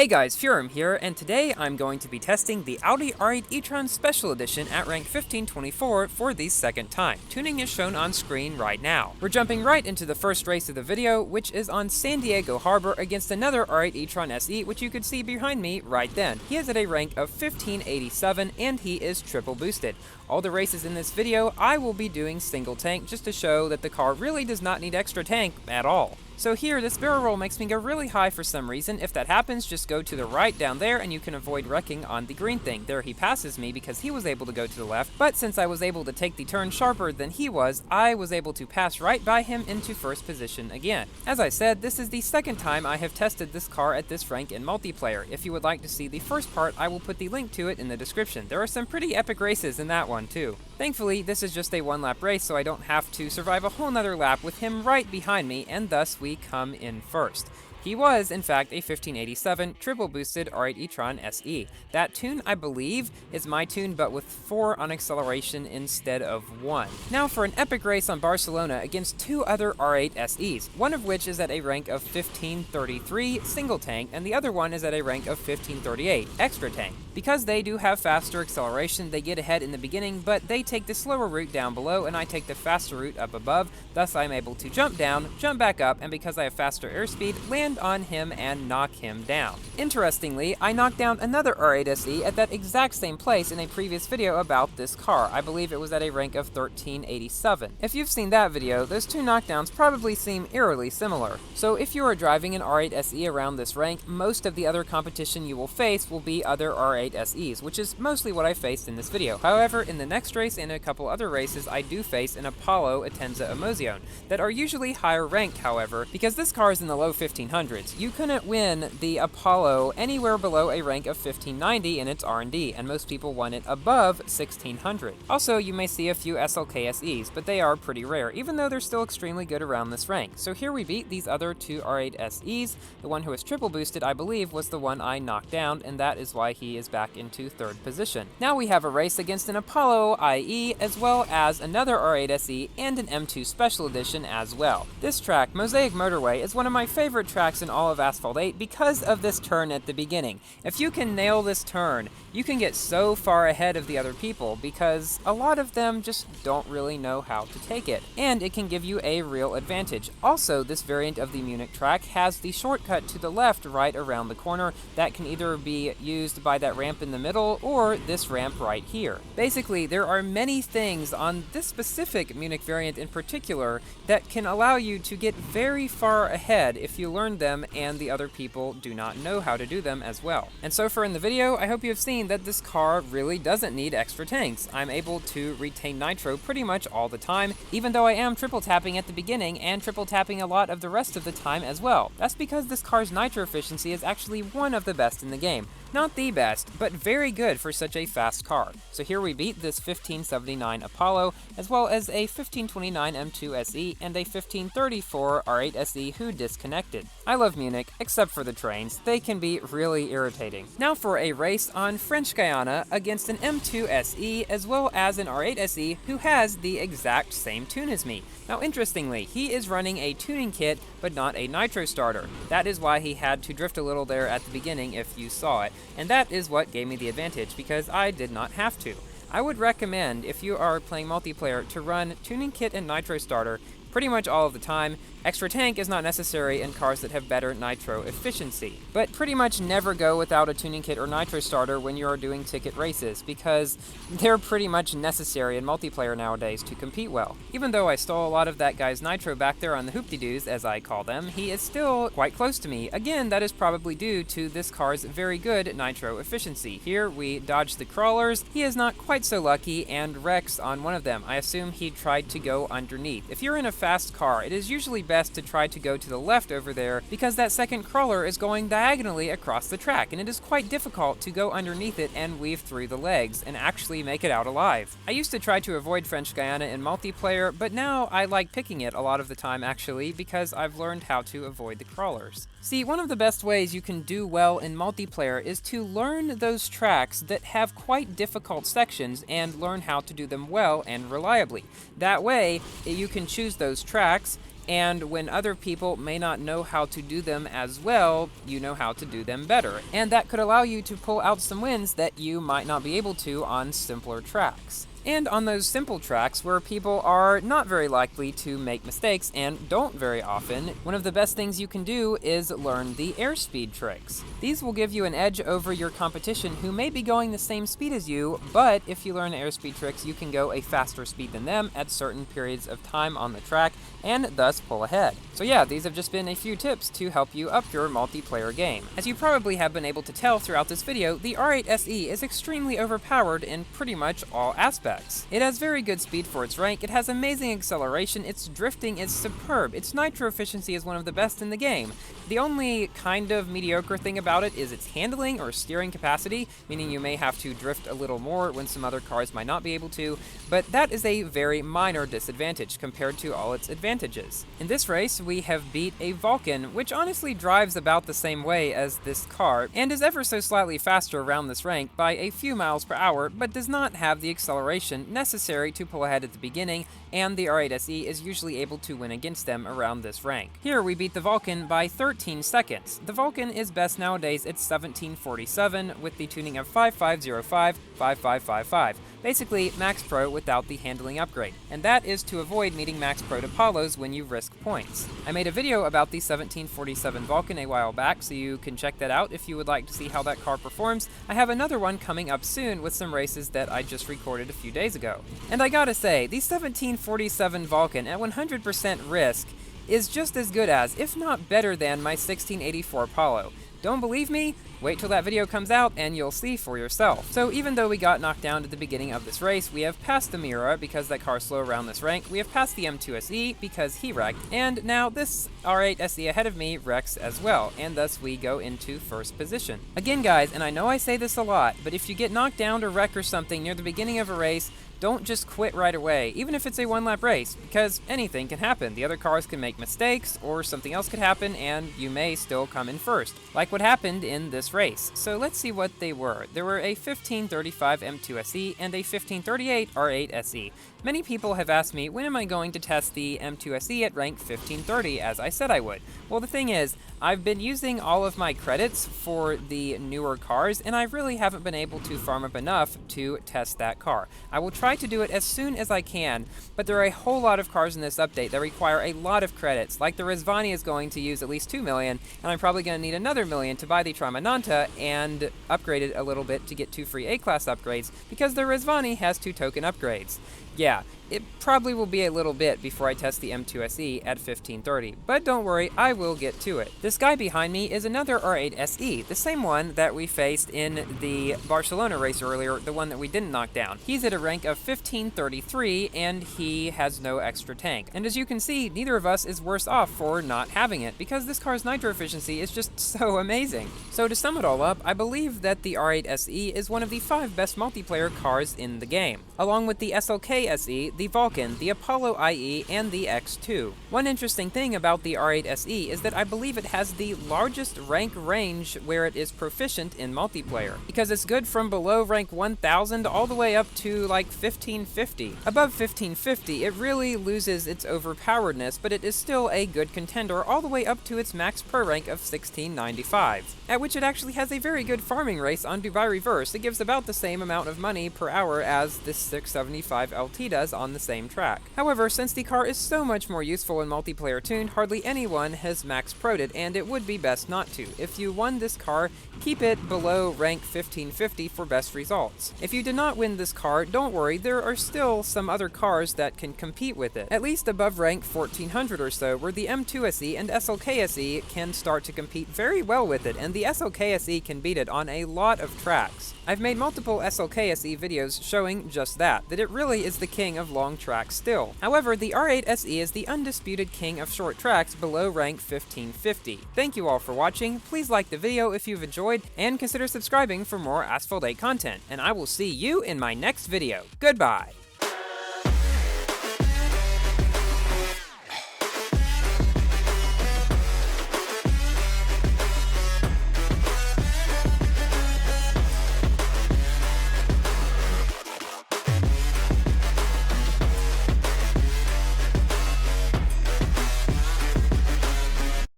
Hey guys, Furum here, and today I'm going to be testing the Audi R8 e-Tron Special Edition at rank 1524 for the second time. Tuning is shown on screen right now. We're jumping right into the first race of the video, which is on San Diego Harbor against another R8 e-Tron SE, which you could see behind me right then. He is at a rank of 1587, and he is triple boosted. All the races in this video, I will be doing single tank just to show that the car really does not need extra tank at all. So here, this barrel roll makes me go really high for some reason. If that happens, just go to the right down there and you can avoid wrecking on the green thing. There he passes me because he was able to go to the left, but since I was able to take the turn sharper than he was, I was able to pass right by him into first position again. As I said, this is the second time I have tested this car at this rank in multiplayer. If you would like to see the first part, I will put the link to it in the description. There are some pretty epic races in that one too. Thankfully, this is just a one-lap race, so I don't have to survive a whole nother lap with him right behind me, and thus we come in first. He was, in fact, a 1587 triple boosted R8 e-Tron SE. That tune, I believe, is my tune, but with 4 on acceleration instead of 1. Now for an epic race on Barcelona against 2 other R8 SEs, one of which is at a rank of 1533 single tank, and the other one is at a rank of 1538 extra tank. Because they do have faster acceleration, they get ahead in the beginning, but they take the slower route down below, and I take the faster route up above. Thus I'm able to jump down, jump back up, and because I have faster airspeed, land on him and knock him down. Interestingly, I knocked down another R8 SE at that exact same place in a previous video about this car. I believe it was at a rank of 1387. If you've seen that video, those two knockdowns probably seem eerily similar. So if you are driving an R8 SE around this rank, most of the other competition you will face will be other R8 SEs, which is mostly what I faced in this video. However, in the next race and a couple other races, I do face an Apollo Atenza Emozione that are usually higher ranked, however, because this car is in the low 1500s. You couldn't win the Apollo anywhere below a rank of 1590 in its R&D, and most people won it above 1600. Also, you may see a few SLK SEs, but they are pretty rare, even though they're still extremely good around this rank. So here we beat these other 2 R8 SEs. The one who was triple boosted, I believe, was the one I knocked down, and that is why he is back into 3rd position. Now we have a race against an Apollo IE, as well as another R8 SE and an M2 Special Edition as well. This track, Mosaic Motorway, is one of my favorite tracks in all of Asphalt 8 because of this turn at the beginning. If you can nail this turn, you can get so far ahead of the other people because a lot of them just don't really know how to take it, and it can give you a real advantage. Also, this variant of the Munich track has the shortcut to the left right around the corner that can either be used by that ramp in the middle or this ramp right here. Basically, there are many things on this specific Munich variant in particular that can allow you to get very far ahead if you learn them and the other people do not know how to do them as well. And so far in the video, I hope you have seen that this car really doesn't need extra tanks. I'm able to retain nitro pretty much all the time, even though I am triple tapping at the beginning and triple tapping a lot of the rest of the time as well. That's because this car's nitro efficiency is actually one of the best in the game. Not the best, but very good for such a fast car. So here we beat this 1579 Apollo, as well as a 1529 M2 SE and a 1534 R8 SE who disconnected. I love Munich, except for the trains. They can be really irritating. Now for a race on French Guiana against an M2 SE, as well as an R8 SE who has the exact same tune as me. Now interestingly, he is running a tuning kit, but not a nitro starter. That is why he had to drift a little there at the beginning if you saw it. And that is what gave me the advantage, because I did not have to. I would recommend, if you are playing multiplayer, to run tuning kit and nitro starter pretty much all of the time. Extra tank is not necessary in cars that have better nitro efficiency, but pretty much never go without a tuning kit or nitro starter when you are doing ticket races, because they're pretty much necessary in multiplayer nowadays to compete well. Even though I stole a lot of that guy's nitro back there on the hoopty-doos, as I call them, he is still quite close to me. Again, that is probably due to this car's very good nitro efficiency. Here we dodge the crawlers. He is not quite so lucky and wrecks on one of them. I assume he tried to go underneath. If you're in a fast car, it is usually best to try to go to the left over there because that second crawler is going diagonally across the track, and it is quite difficult to go underneath it and weave through the legs and actually make it out alive. I used to try to avoid French Guiana in multiplayer, but now I like picking it a lot of the time actually because I've learned how to avoid the crawlers. See, one of the best ways you can do well in multiplayer is to learn those tracks that have quite difficult sections and learn how to do them well and reliably. That way, you can choose those tracks and when other people may not know how to do them as well, you know how to do them better. And that could allow you to pull out some wins that you might not be able to on simpler tracks. And on those simple tracks where people are not very likely to make mistakes and don't very often, one of the best things you can do is learn the airspeed tricks. These will give you an edge over your competition who may be going the same speed as you, but if you learn airspeed tricks, you can go a faster speed than them at certain periods of time on the track and thus pull ahead. So yeah, these have just been a few tips to help you up your multiplayer game. As you probably have been able to tell throughout this video, the R8 SE is extremely overpowered in pretty much all aspects. It has very good speed for its rank, it has amazing acceleration, its drifting is superb, its nitro efficiency is one of the best in the game. The only kind of mediocre thing about it is its handling or steering capacity, meaning you may have to drift a little more when some other cars might not be able to, but that is a very minor disadvantage compared to all its advantages. In this race, we have beat a Vulcan, which honestly drives about the same way as this car, and is ever so slightly faster around this rank by a few miles per hour, but does not have the acceleration necessary to pull ahead at the beginning, and the R8 SE is usually able to win against them around this rank. Here we beat the Vulcan by 13 seconds. The Vulcan is best nowadays at 1747 with the tuning of 5505, 5555. Basically, Max Pro without the handling upgrade, and that is to avoid meeting Max Pro Apollos when you risk points. I made a video about the 1747 Vulcan a while back, so you can check that out if you would like to see how that car performs. I have another one coming up soon with some races that I just recorded a few days ago. And I gotta say, the 1747 Vulcan at 100% risk is just as good as, if not better than, my 1684 Apollo. Don't believe me? Wait till that video comes out and you'll see for yourself. So even though we got knocked down at the beginning of this race, we have passed the Miura because that car's slow around this rank, we have passed the M2 SE because he wrecked, and now this R8 SE ahead of me wrecks as well, and thus we go into first position. Again guys, and I know I say this a lot, but if you get knocked down or wreck or something near the beginning of a race, don't just quit right away, even if it's a one-lap race, because anything can happen. The other cars can make mistakes, or something else could happen, and you may still come in first, like what happened in this race. So let's see what they were. There were a 1535 M2 SE and a 1538 R8 SE. Many people have asked me, when am I going to test the M2 SE at rank 1530, as I said I would? Well, the thing is, I've been using all of my credits for the newer cars, and I really haven't been able to farm up enough to test that car. I will try to do it as soon as I can, but there are a whole lot of cars in this update that require a lot of credits. Like the Rizvani is going to use at least 2 million, and I'm probably going to need another million to buy the Tramonanta and upgrade it a little bit to get 2 free A-Class upgrades, because the Rizvani has 2 token upgrades. Yeah, it probably will be a little bit before I test the M2 SE at 1530, but don't worry, I will get to it. This guy behind me is another R8 SE, the same one that we faced in the Barcelona race earlier, the one that we didn't knock down. He's at a rank of 1533, and he has no extra tank. And as you can see, neither of us is worse off for not having it, because this car's nitro efficiency is just so amazing. So to sum it all up, I believe that the R8 SE is one of the 5 best multiplayer cars in the game, along with the SLK SE, the Vulcan, the Apollo IE, and the X2. One interesting thing about the R8 SE is that I believe it has the largest rank range where it is proficient in multiplayer, because it's good from below rank 1000 all the way up to like 1550. Above 1550, it really loses its overpoweredness, but it is still a good contender all the way up to its max pro rank of 1695, at which it actually has a very good farming race on Dubai Reverse. It gives about the same amount of money per hour as this 675 LT does on the same track. However, since the car is so much more useful in multiplayer tuned, hardly anyone has max pro'd it, and it would be best not to. If you won this car, keep it below rank 1550 for best results. If you did not win this car, don't worry, there are still some other cars that can compete with it, at least above rank 1400 or so, where the M2 SE and SLK SE can start to compete very well with it, and the SLK SE can beat it on a lot of tracks. I've made multiple SLK SE videos showing just that it really is the king of long tracks still. However, the R8 SE is the undisputed king of short tracks below rank 1550. Thank you all for watching, please like the video if you've enjoyed, and consider subscribing for more Asphalt 8 content, and I will see you in my next video. Goodbye!